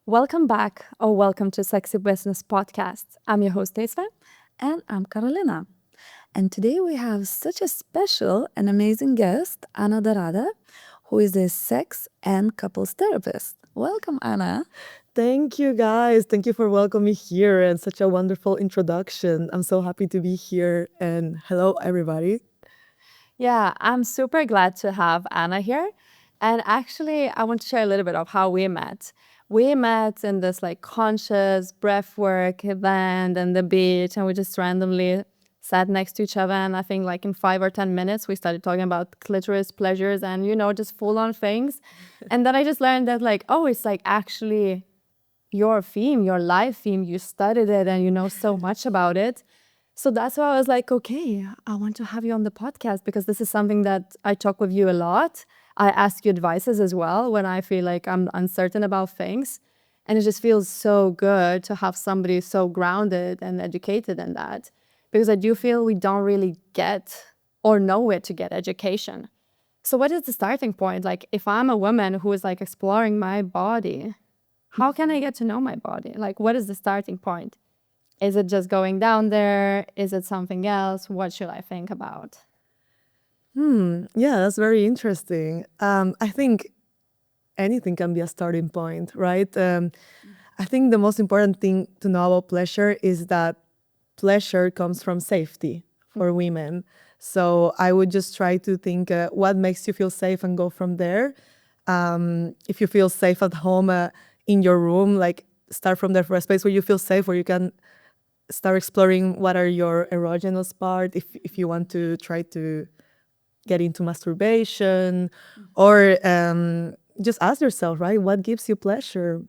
Welcome back or welcome to Sexy Business Podcast. I'm your host, Esra. And I'm Carolina. And today we have such a special and amazing guest, Ana Dorada, who is a sex and couples therapist. Welcome, Ana. Thank you, guys. Thank you for welcoming me here and such a wonderful introduction. I'm so happy to be here. And hello, everybody. Yeah, I'm super glad to have Anna here. And actually, I want to share a little bit of how we met. We met in this like conscious breathwork event and the beach, and we just randomly sat next to each other. And I think like in 5 or 10 minutes, we started talking about clitoris pleasures and, just full on things. And then I just learned that like, oh, it's like actually your theme, your life theme. You studied it and you know so much about it. So that's why I was like, okay, I want to have you on the podcast because this is something that I talk with you a lot. I ask you advices as well when I feel like I'm uncertain about things. And it just feels so good to have somebody so grounded and educated in that. Because I do feel we don't really get or know where to get education. So what is the starting point? Like if I'm a woman who is like exploring my body, how can I get to know my body? Like what is the starting point? Is it just going down there? Is it something else? What should I think about? Yeah, that's very interesting. I think anything can be a starting point, right? I think the most important thing to know about pleasure is that pleasure comes from safety for women. So I would just try to think what makes you feel safe and go from there. If you feel safe at home in your room, like start from there for a space where you feel safe, where you can start exploring what are your erogenous part. If you want to try to get into masturbation, or just ask yourself, right, what gives you pleasure?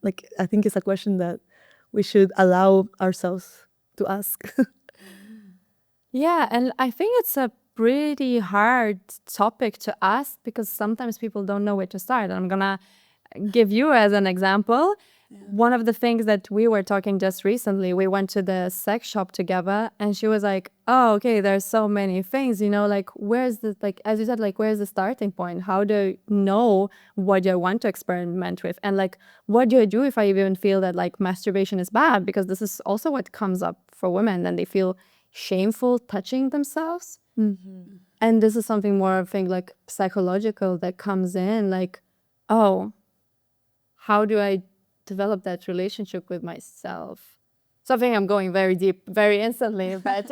Like I think it's a question that we should allow ourselves to ask. Yeah, and I think it's a pretty hard topic to ask because sometimes people don't know where to start. I'm gonna give you as an example. One of the things that we were talking just recently, we went to the sex shop together and she was like, oh, okay, there's so many things, like where's the, like, as you said, like, where's the starting point? How do you know what you want to experiment with? And like, what do I do if I even feel that like masturbation is bad? Because this is also what comes up for women and they feel shameful touching themselves. And this is something more, I think, like psychological that comes in like, oh, how do I develop that relationship with myself? So I think I'm going very deep, very instantly, but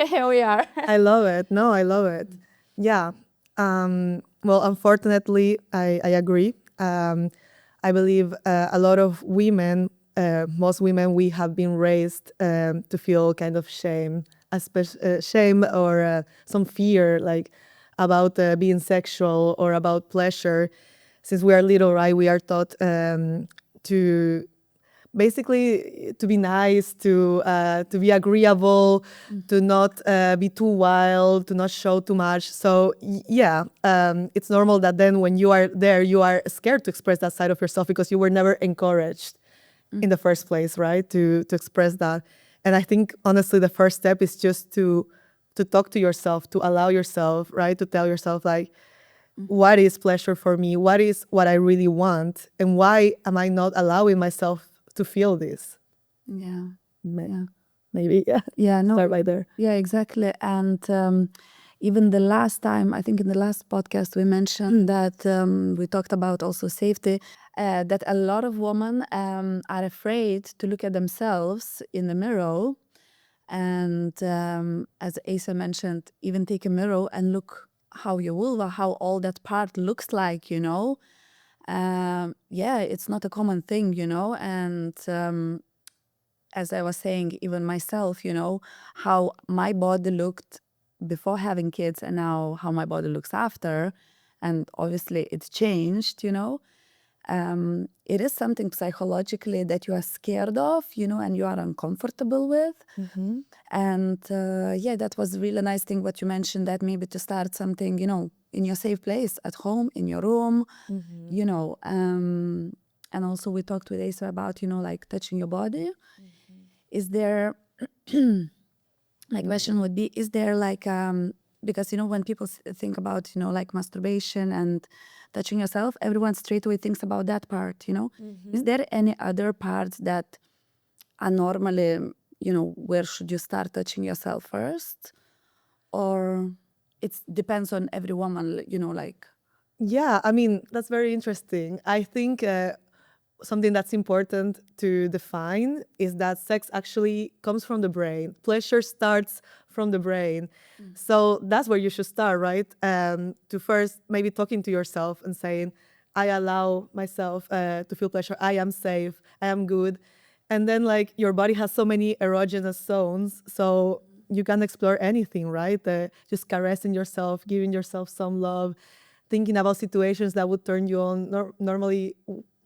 here we are. I love it. No, I love it. Yeah. Well, unfortunately, I agree. I believe a lot of women, most women, we have been raised to feel kind of shame or some fear, like about being sexual or about pleasure. Since we are little, right, we are taught to basically to be nice, to be agreeable, to not be too wild, to not show too much. So yeah, it's normal that then when you are there, you are scared to express that side of yourself because you were never encouraged in the first place, right? To express that. And I think honestly, the first step is just to talk to yourself, to allow yourself, right, to tell yourself like, what is pleasure for me? What is what I really want? And why am I not allowing myself to feel this? Yeah. Ma- Maybe, yeah. Yeah, no. Start right there. Yeah, exactly. And even the last time, I think in the last podcast, we mentioned that we talked about also safety, that a lot of women are afraid to look at themselves in the mirror. And as Asa mentioned, even take a mirror and look how your vulva, how all that part looks like, yeah, it's not a common thing, and as I was saying, even myself, how my body looked before having kids and now how my body looks after. And obviously it's changed, it is something psychologically that you are scared of, and you are uncomfortable with. And yeah, that was a really nice thing what you mentioned, that maybe to start something, in your safe place, at home, in your room, and also we talked with Asa about, like touching your body. Is there, my question would be, is there like because, when people think about, like masturbation and touching yourself, everyone straight away thinks about that part. Is there any other parts that are normally, where should you start touching yourself first? Or it depends on every woman, like... Yeah, I mean, that's very interesting. I think something that's important to define is that sex actually comes from the brain. Pleasure starts from the brain. So that's where you should start, right? To first maybe talking to yourself and saying, I allow myself to feel pleasure. I am safe. I am good. And then like your body has so many erogenous zones. So you can explore anything, right? Just caressing yourself, giving yourself some love, thinking about situations that would turn you on. Normally,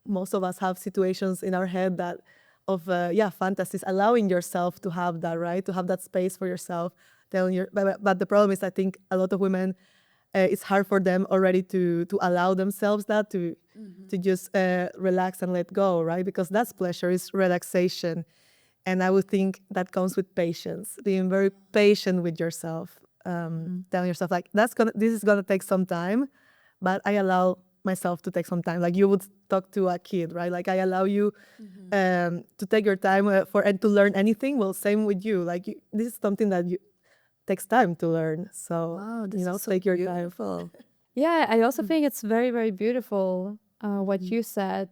most of us have situations in our head that of fantasies, allowing yourself to have that, right? To have that space for yourself. But the problem is, I think a lot of women, it's hard for them already to allow themselves that to just relax and let go, right? Because that's pleasure, is relaxation. And I would think that comes with patience, being very patient with yourself, telling yourself like, this is gonna take some time, but I allow myself to take some time. Like you would talk to a kid, right? Like I allow you to take your time and to learn anything. Well, same with you. Like this is something that takes time to learn. So Wow, this is so take your beautiful. time. Yeah, I also think it's very, very beautiful what you said.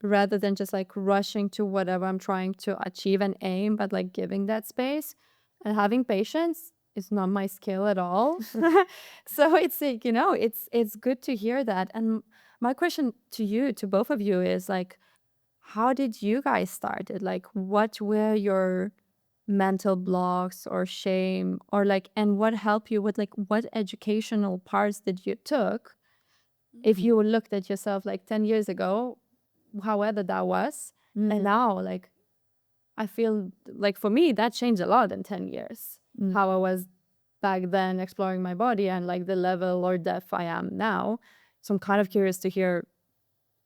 Rather than just like rushing to whatever I'm trying to achieve and aim, but like giving that space and having patience is not my skill at all. So it's like, it's good to hear that. And my question to you, to both of you, is like, how did you guys start it? Like, what were your mental blocks or shame, or like, and what helped you with like, what educational parts did you took? If you looked at yourself like 10 years ago, however that was, and now like I feel like for me that changed a lot in 10 years, how I was back then exploring my body and like the level or depth I am now. So I'm kind of curious to hear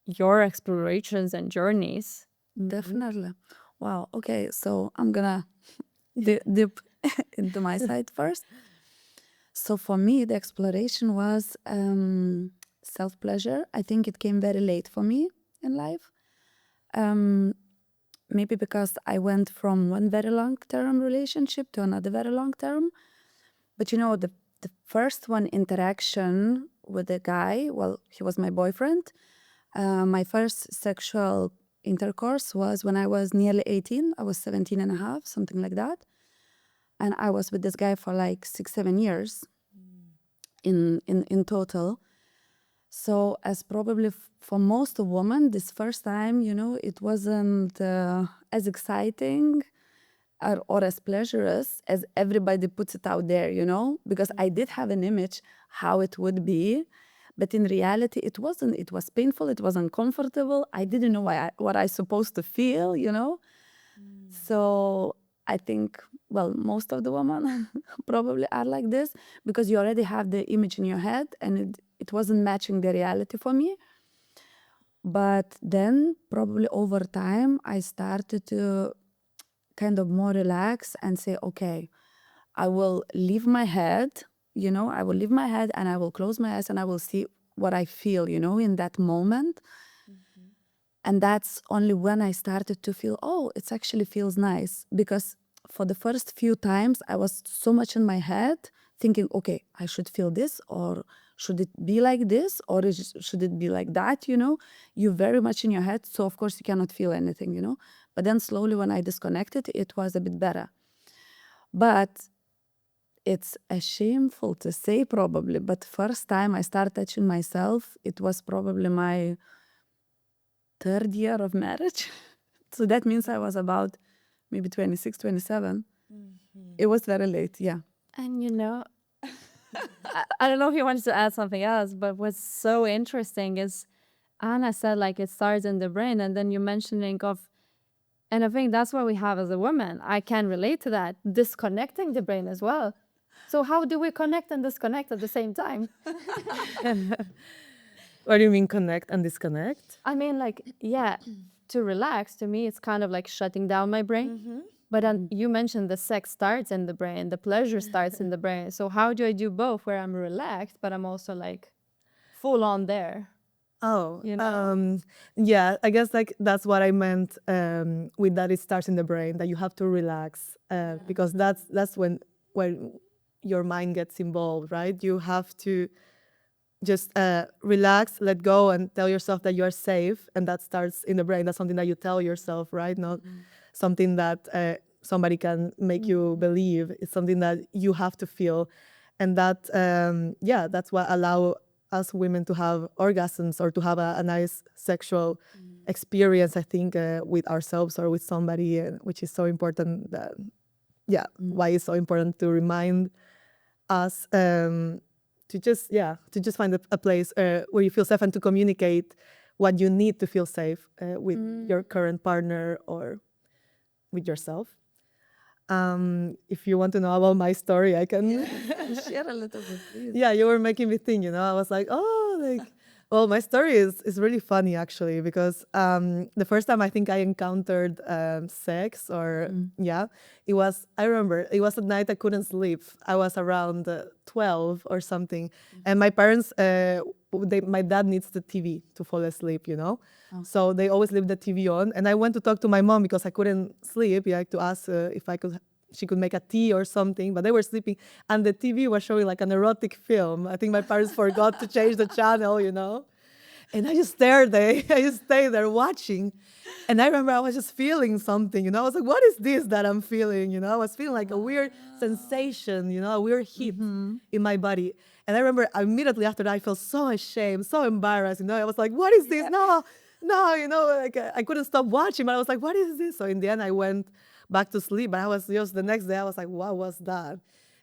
your explorations and journeys. Definitely. Wow. Okay, so I'm gonna dip into my side first. So for me, the exploration was self-pleasure. I think it came very late for me in life. Maybe because I went from one very long-term relationship to another very long-term. But the first one interaction with a guy, well, he was my boyfriend. My first sexual intercourse was when I was nearly 18. I was 17 and a half, something like that. And I was with this guy for like 6-7 years in total. So as probably for most of women, this first time, it wasn't as exciting or as pleasurous as everybody puts it out there, because I did have an image how it would be, but in reality, it wasn't. It was painful. It was uncomfortable. I didn't know what I supposed to feel, So I think, well, most of the women probably are like this because you already have the image in your head and it wasn't matching the reality for me. But then probably over time, I started to kind of more relax and say, okay, I will leave my head, I will leave my head and I will close my eyes and I will see what I feel, in that moment. And that's only when I started to feel, oh, it actually feels nice. Because for the first few times, I was so much in my head thinking, okay, I should feel this, or should it be like this, or should it be like that, You're very much in your head, so of course you cannot feel anything, But then slowly when I disconnected, it was a bit better. But it's shameful to say probably, but first time I started touching myself, it was probably my 3rd year of marriage. So that means I was about maybe 26, 27. It was very late, yeah. And I don't know if you wanted to add something else, but what's so interesting is Anna said like it starts in the brain, and then you mentioning of, and I think that's what we have as a woman. I can relate to that, disconnecting the brain as well. So how do we connect and disconnect at the same time? What do you mean connect and disconnect? I mean, like, yeah, to relax, to me, it's kind of like shutting down my brain. But you mentioned the sex starts in the brain, the pleasure starts in the brain. So how do I do both where I'm relaxed, but I'm also like full on there? Oh, You know? yeah, I guess like that's what I meant with that it starts in the brain, that you have to relax because that's when your mind gets involved, right? You have to just relax, let go, and tell yourself that you are safe, and that starts in the brain. That's something that you tell yourself, right? Not something that somebody can make you believe. It's something that you have to feel, and that yeah, that's what allow us women to have orgasms or to have a nice sexual experience. I think with ourselves or with somebody, which is so important. That yeah, why it's so important to remind us to just find a place where you feel safe and to communicate what you need to feel safe with your current partner or with yourself. If you want to know about my story, I can Share a little bit, please. yeah, you were making me think, I was like, oh, like, well, my story is really funny actually, because the first time I think I encountered sex or yeah, I remember it was at night I couldn't sleep. I was around 12 or something. And my parents, my dad needs the TV to fall asleep, so they always leave the TV on. And I went to talk to my mom because I couldn't sleep, yeah, to ask if she could make a tea or something, but they were sleeping, and the TV was showing like an erotic film. I think my parents forgot to change the channel, and I just stared there. I just stayed there watching, and I remember I was just feeling something. I was like, "What is this that I'm feeling?" I was feeling like a weird sensation, a weird heat in my body. And I remember immediately after that, I felt so ashamed, so embarrassed. I was like, "What is this? No, no," like I couldn't stop watching. But I was like, "What is this?" So in the end, I went back to sleep. But I was just the next day, I was like, "What was that?"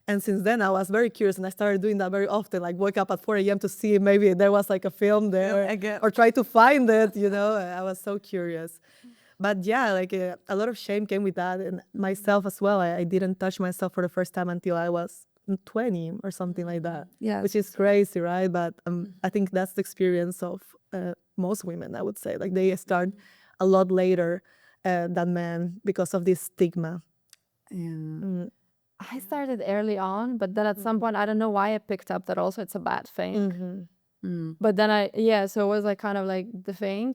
And since then, I was very curious, and I started doing that very often. Like wake up at 4 a.m. to see maybe there was like a film there, or try to find it. I was so curious. But yeah, like a lot of shame came with that, and myself as well. I didn't touch myself for the first time until I was 20 or something like that. Yes. Which is crazy, right? But I think that's the experience of most women. I would say, like they start a lot later than men because of this stigma. Yeah. I started early on, but then at some point, I don't know why I picked up that also it's a bad thing. But then so it was like kind of like the thing.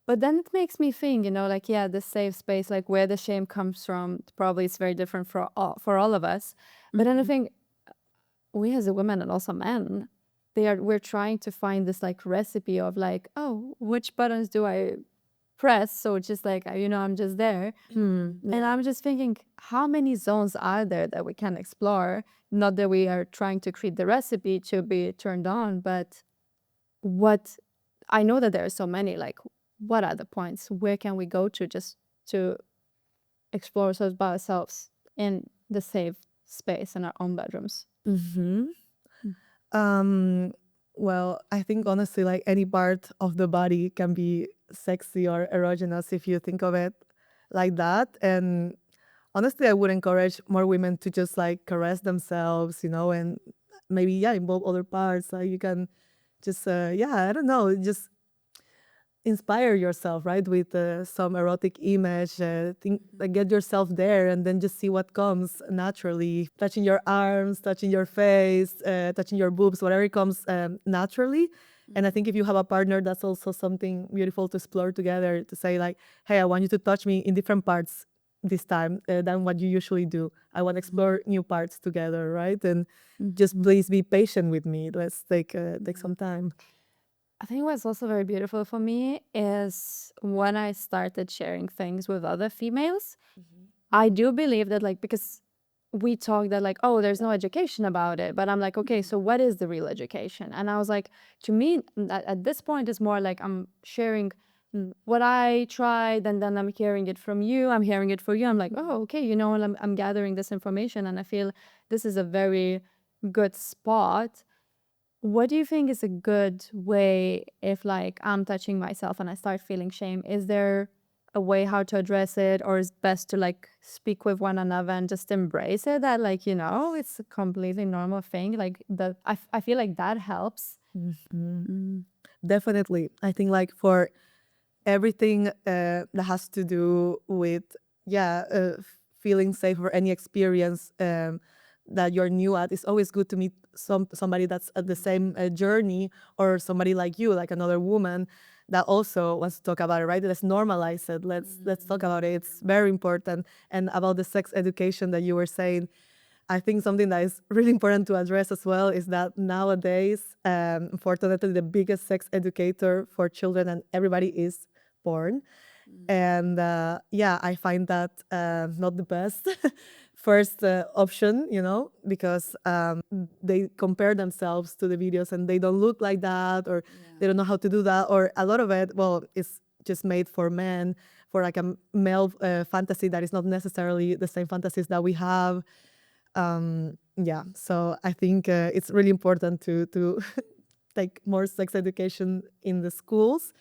But then it makes me think, like, yeah, the safe space, like where the shame comes from, probably it's very different for all of us. But then I think we as a women and also men, we're trying to find this like recipe of like, oh, which buttons do I press? So it's just like, I'm just there. And I'm just thinking, how many zones are there that we can explore? Not that we are trying to create the recipe to be turned on, but what I know that there are so many, like, what are the points? Where can we go to just to explore ourselves by ourselves in the safe space in our own bedrooms? Well, I think honestly, like any part of the body can be sexy or erogenous if you think of it like that. And honestly, I would encourage more women to just like caress themselves, and maybe, yeah, involve other parts. Like you can just, I don't know, just inspire yourself, right, with some erotic image. Think, like, get yourself there, and then just see what comes naturally. Touching your arms, touching your face, touching your boobs, whatever comes naturally. And I think if you have a partner, that's also something beautiful to explore together. To say like, "Hey, I want you to touch me in different parts this time than what you usually do. I want to explore new parts together, right? And just please be patient with me. Let's take some time." I think what's also very beautiful for me is when I started sharing things with other females, I do believe that, like, because we talk that, like, oh, there's no education about it. But I'm like, okay, so what is the real education? And I was like, to me, at this point, it's more like I'm sharing what I tried, and then I'm hearing it from you. I'm hearing it for you. I'm like, oh, okay, and I'm gathering this information, and I feel this is a very good spot. What do you think is a good way if like I'm touching myself and I start feeling shame? Is there a way how to address it, or is best to like speak with one another and just embrace it that like, it's a completely normal thing? Like that I feel like that helps. Definitely. I think like for everything that has to do with feeling safe or any experience that you're new at, it's always good to meet somebody that's at the same journey, or somebody like you, like another woman that also wants to talk about it, right? Let's normalize it. Let's talk about it. It's very important. And about the sex education that you were saying, I think something that is really important to address as well is that nowadays, unfortunately, the biggest sex educator for children and everybody is porn. And yeah, I find that not the best first option, because they compare themselves to the videos and they don't look like that, or they don't know how to do that, or a lot of it, well, is just made for men, for like a male fantasy that is not necessarily the same fantasies that we have. Yeah, so I think it's really important to take more sex education in the schools,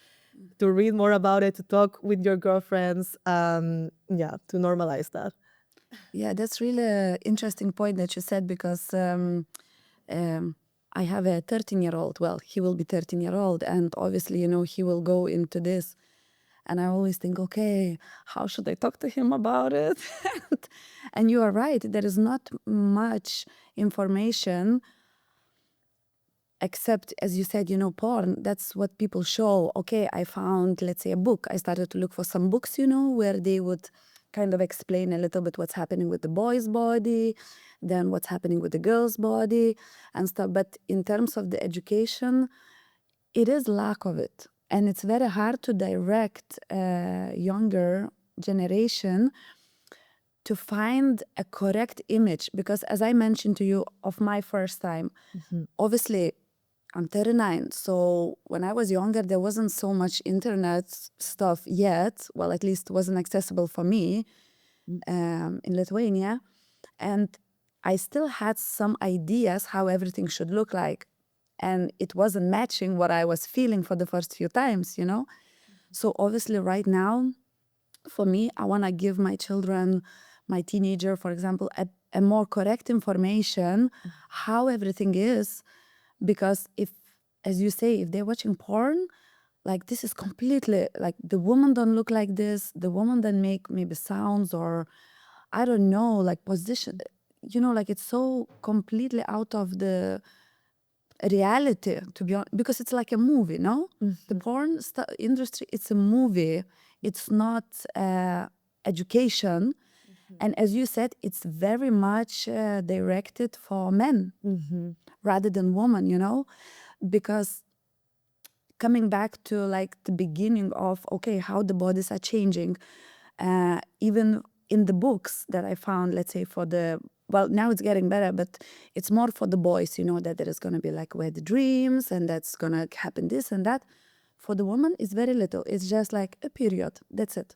to read more about it, to talk with your girlfriends, yeah, to normalize that. Yeah, that's really an interesting point that you said, because I have a 13-year-old. Well, he will be 13-year-old, and obviously, he will go into this. And I always think, okay, how should I talk to him about it? And you are right, there is not much information except, as you said, porn. That's what people show. Okay, I found, let's say, a book. I started to look for some books, where they would kind of explain a little bit what's happening with the boy's body, then what's happening with the girl's body and stuff. But in terms of the education, it is lack of it. And it's very hard to direct a younger generation to find a correct image. Because as I mentioned to you of my first time, obviously I'm 39. So when I was younger, there wasn't so much internet stuff yet. Well, at least wasn't accessible for me in Lithuania. And I still had some ideas how everything should look like. And it wasn't matching what I was feeling for the first few times, So obviously right now, for me, I want to give my children, my teenager, for example, a more correct information, how everything is. Because if, as you say, if they're watching porn, like this is completely, like the woman don't look like this, the woman don't make maybe sounds, or I don't know, like position, like it's so completely out of the reality, to be honest, because it's like a movie, no? The porn industry, it's a movie. It's not education. And as you said, it's very much directed for men rather than women, because coming back to like the beginning of, okay, how the bodies are changing, even in the books that I found, let's say well, now it's getting better, but it's more for the boys, that there is going to be like wet dreams and that's going to happen this and that. For the woman, it's very little. It's just like a period. That's it,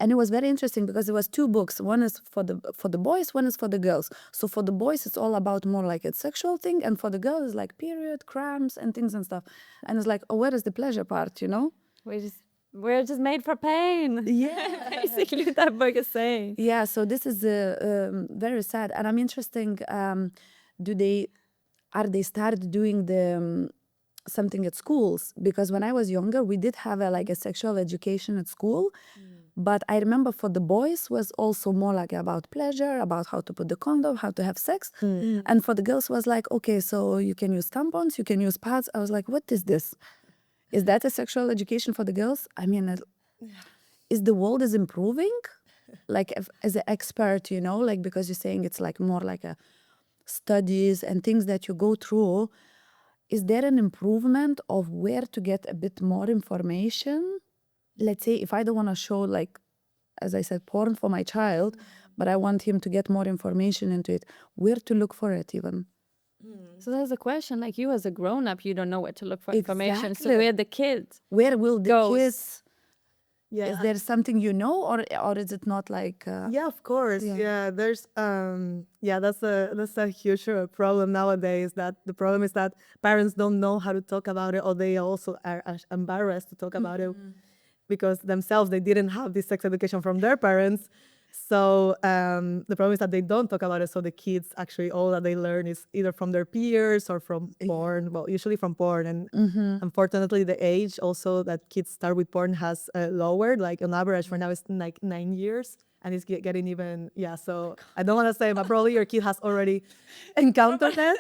And it was very interesting because there was two books. One is for the boys, one is for the girls. So for the boys, it's all about more like a sexual thing. And for the girls, it's like period, cramps and things and stuff. And it's like, oh, where is the pleasure part, We're just made for pain. Yeah. Basically, that book is saying. Yeah, so this is very sad. And I'm interesting, are they started doing the something at schools? Because when I was younger, we did have a sexual education at school. But I remember for the boys was also more like about pleasure, about how to put the condom, how to have sex. And for the girls was like, okay, so you can use tampons, you can use pads. I was like, what is this? Is that a sexual education for the girls? I mean, is the world is improving? Like as an expert, like because you're saying it's like more like a studies and things that you go through. Is there an improvement of where to get a bit more information? Let's say if I don't want to show, like, as I said, porn for my child, but I want him to get more information into it, where to look for it even? So that's the question. Like you as a grown-up, you don't know where to look for information. So Exactly. where the kids Where will the goes. kids? Yeah. Is there something or is it not like? Yeah, of course. Yeah, there's yeah, that's a huge problem nowadays. That the problem is that parents don't know how to talk about it, or they also are embarrassed to talk about it because themselves they didn't have this sex education from their parents. So the problem is that they don't talk about it. So the kids actually, all that they learn is either from their peers or from porn. Well, usually from porn. And unfortunately, the age also that kids start with porn has lowered. Like on average, for now, it's like 9 years. And it's getting even, so I don't want to say, but probably your kid has already encountered it.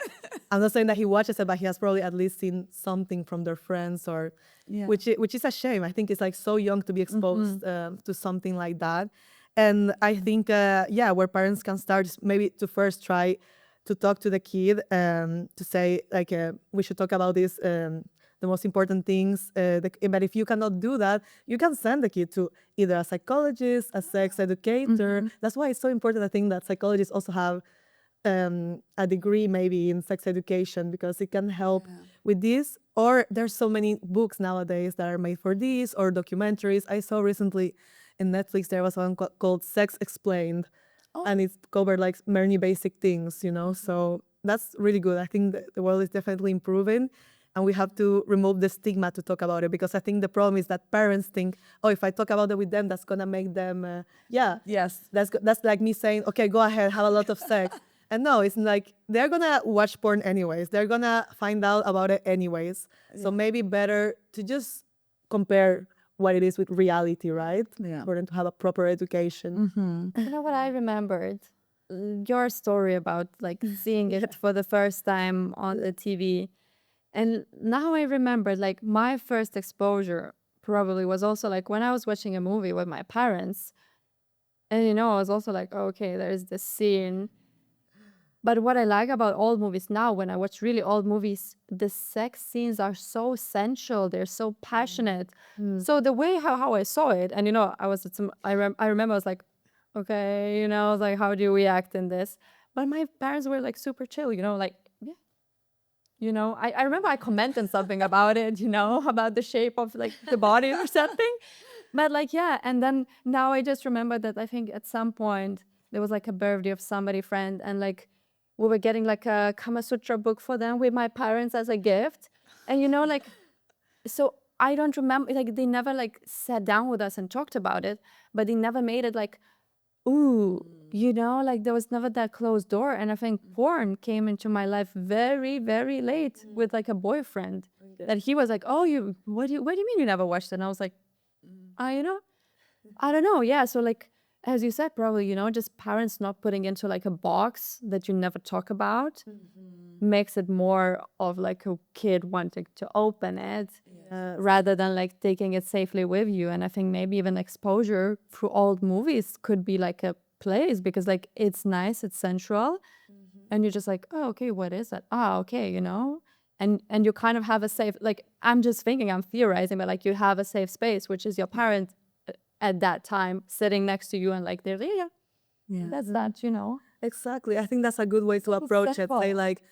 I'm not saying that he watches it, but he has probably at least seen something from their friends, or which is a shame. I think it's like so young to be exposed to something like that. And I think, where parents can start is maybe to first try to talk to the kid, to say, like, we should talk about this, the most important things. But if you cannot do that, you can send the kid to either a psychologist, a sex educator. That's why it's so important, I think, that psychologists also have a degree maybe in sex education, because it can help with this. Or there's so many books nowadays that are made for this, or documentaries. I saw recently in Netflix there was one called Sex Explained, and it's covered like many basic things, so that's really good. I think the world is definitely improving, and we have to remove the stigma to talk about it, because I think the problem is that parents think, oh, if I talk about it with them, that's gonna make them that's like me saying, okay, go ahead, have a lot of sex. And no, it's like they're gonna watch porn anyways. They're gonna find out about it anyways. So maybe better to just compare what it is with reality, right? For them to have a proper education. You know what I remembered? Your story about like seeing it for the first time on the TV. And now I remember, like, my first exposure probably was also like when I was watching a movie with my parents. And I was also like, okay, there's this scene. But what I like about old movies now, when I watch really old movies, the sex scenes are so sensual. They're so passionate. So the way how I saw it, and I was at I remember I was like, okay, I was like, how do we act in this? But my parents were like super chill, like, yeah. I remember I commented something about it, about the shape of like the body or something. But like, yeah. And then now I just remember that I think at some point there was like a birthday of somebody friend, and like we were getting like a Kama Sutra book for them with my parents as a gift. And like, so I don't remember, like they never like sat down with us and talked about it, but they never made it like, ooh, like there was never that closed door. And I think porn came into my life very, very late with like a boyfriend that he was like, oh, what do you mean you never watched it? And I was like, I don't know. Yeah. So like, as you said, probably, just parents not putting into like a box that you never talk about makes it more of like a kid wanting to open it rather than like taking it safely with you. And I think maybe even exposure through old movies could be like a place, because like it's nice, it's sensual, and you're just like, oh, okay, what is that? Ah, okay, and you kind of have a safe, like, I'm just thinking, I'm theorizing, but like you have a safe space, which is your parent at that time sitting next to you, and like they're that's that. Exactly. I think that's a good way to approach it. Say like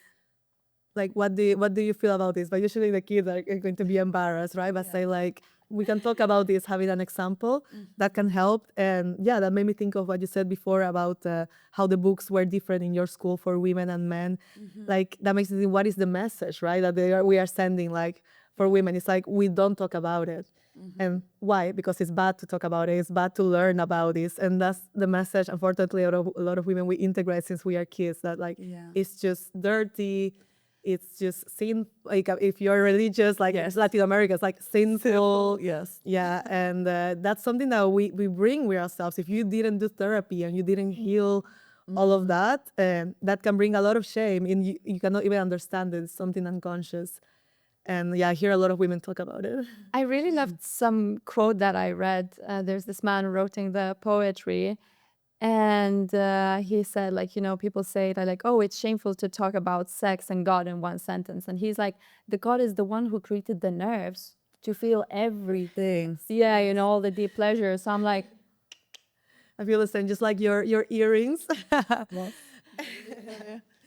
what do you feel about this? But usually the kids are going to be embarrassed, right? But say like, we can talk about this, having an example that can help. And that made me think of what you said before about how the books were different in your school for women and men. Like that makes me think, what is the message, right? That we are sending, like, for women. It's like, we don't talk about it. And why? Because it's bad to talk about it. It's bad to learn about this. And that's the message, unfortunately, a lot of women we integrate since we are kids, that like, it's just dirty. It's just sin. Like if you're religious, like Latin America, it's like sinful. Yes. Yeah. And that's something that we bring with ourselves. If you didn't do therapy and you didn't heal all of that, that can bring a lot of shame. And you cannot even understand it. It's something unconscious. And I hear a lot of women talk about it. I really loved some quote that I read. There's this man writing the poetry, and he said, like, people say that, like, oh, it's shameful to talk about sex and God in one sentence. And he's like, the God is the one who created the nerves to feel everything. Yeah, all the deep pleasures. So I'm like, I feel the same, just like your earrings.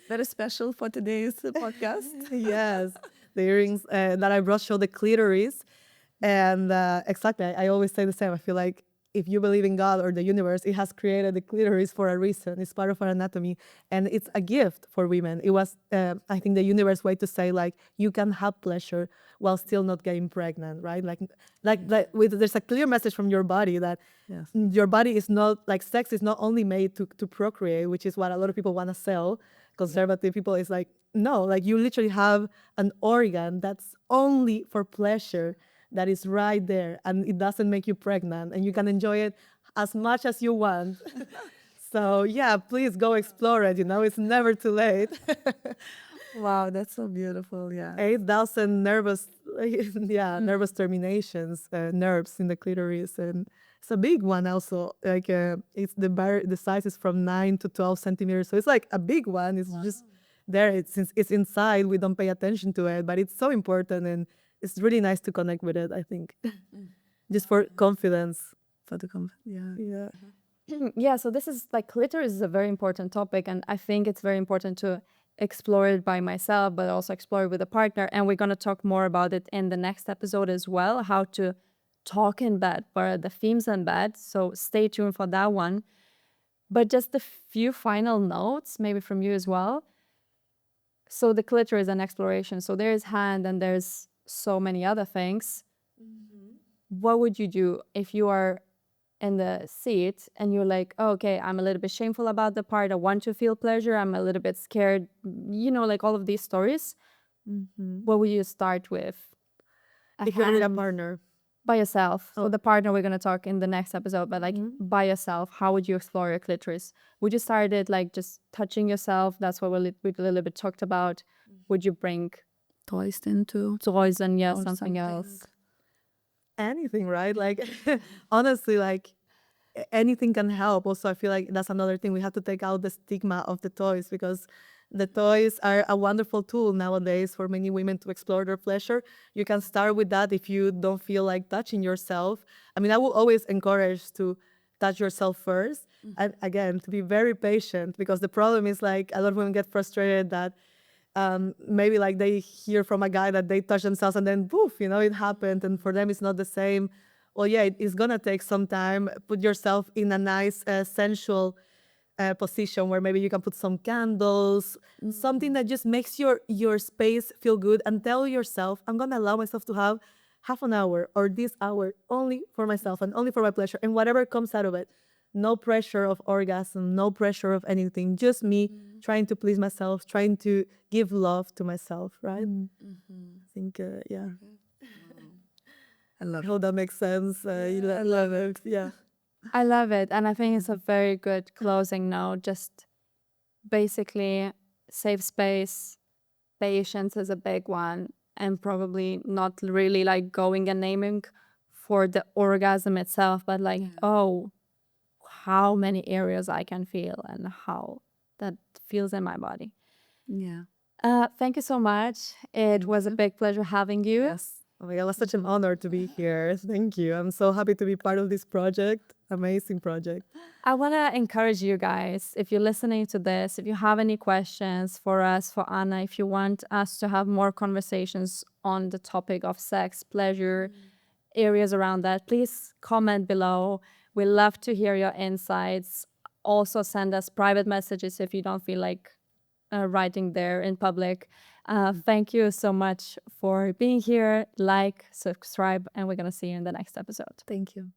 Very special for today's podcast. Yes, the earrings that I brought show the clitoris. And exactly, I always say the same. I feel like if you believe in God or the universe, it has created the clitoris for a reason. It's part of our anatomy, and it's a gift for women. It was, I think, the universe way to say like you can have pleasure while still not getting pregnant, right? There's a clear message from your body that your body is not like sex is not only made to procreate, which is what a lot of people want to sell. Conservative people is like, no, like you literally have an organ that's only for pleasure, that is right there, and it doesn't make you pregnant, and you can enjoy it as much as you want. So yeah, please go explore it. It's never too late. Wow, that's so beautiful. Yeah. 8,000 nervous, nervous terminations, nerves in the clitoris, and it's a big one also. Like it's the size is from 9 to 12 centimeters, so it's like a big one. It's just there. Since it's inside, we don't pay attention to it, but it's so important, and it's really nice to connect with it. I think, just for confidence. For the Yeah. Yeah, so this is like clitoris is a very important topic, and I think it's very important to explore it by myself, but also explore it with a partner. And we're going to talk more about it in the next episode as well, how to talk in bed, what are the themes in bed. So stay tuned for that one. But just a few final notes, maybe from you as well. So the clitoris and exploration. So there's hand and there's so many other things. What would you do if you are in the seat and you're like, oh, okay, I'm a little bit shameful about the part. I want to feel pleasure. I'm a little bit scared. Like all of these stories. What would you start with? If you're with a partner. By yourself. So the partner we're going to talk in the next episode, but like by yourself, how would you explore your clitoris? Would you start it like just touching yourself? That's what we a little bit talked about. Would you bring toys into toys and or something else? Anything, right? Like honestly, like anything can help. Also, I feel like that's another thing. We have to take out the stigma of the toys, because the toys are a wonderful tool nowadays for many women to explore their pleasure. You can start with that if you don't feel like touching yourself. I mean, I will always encourage to touch yourself first. And again, to be very patient, because the problem is like a lot of women get frustrated that maybe like they hear from a guy that they touch themselves and then poof, it happened, and for them it's not the same. Well, yeah, it's gonna take some time. Put yourself in a nice sensual position where maybe you can put some candles, something that just makes your space feel good, and tell yourself, I'm gonna allow myself to have half an hour or this hour only for myself and only for my pleasure, and whatever comes out of it. No pressure of orgasm, no pressure of anything, just me trying to please myself, trying to give love to myself, right? I think, yeah. I hope that makes sense. I love it. Yeah. I love it. And I think it's a very good closing note. Just basically safe space, patience is a big one, and probably not really like going and naming for the orgasm itself, but like, oh, how many areas I can feel and how that feels in my body. Yeah. Thank you so much. It was a big pleasure having you. Yes. Oh my God, it was such an honor to be here. Thank you. I'm so happy to be part of this project. Amazing project. I want to encourage you guys, if you're listening to this, if you have any questions for us, for Ana, if you want us to have more conversations on the topic of sex, pleasure, areas around that, please comment below. We love to hear your insights. Also send us private messages if you don't feel like writing there in public. Thank you so much for being here. Like, subscribe, and we're going to see you in the next episode. Thank you.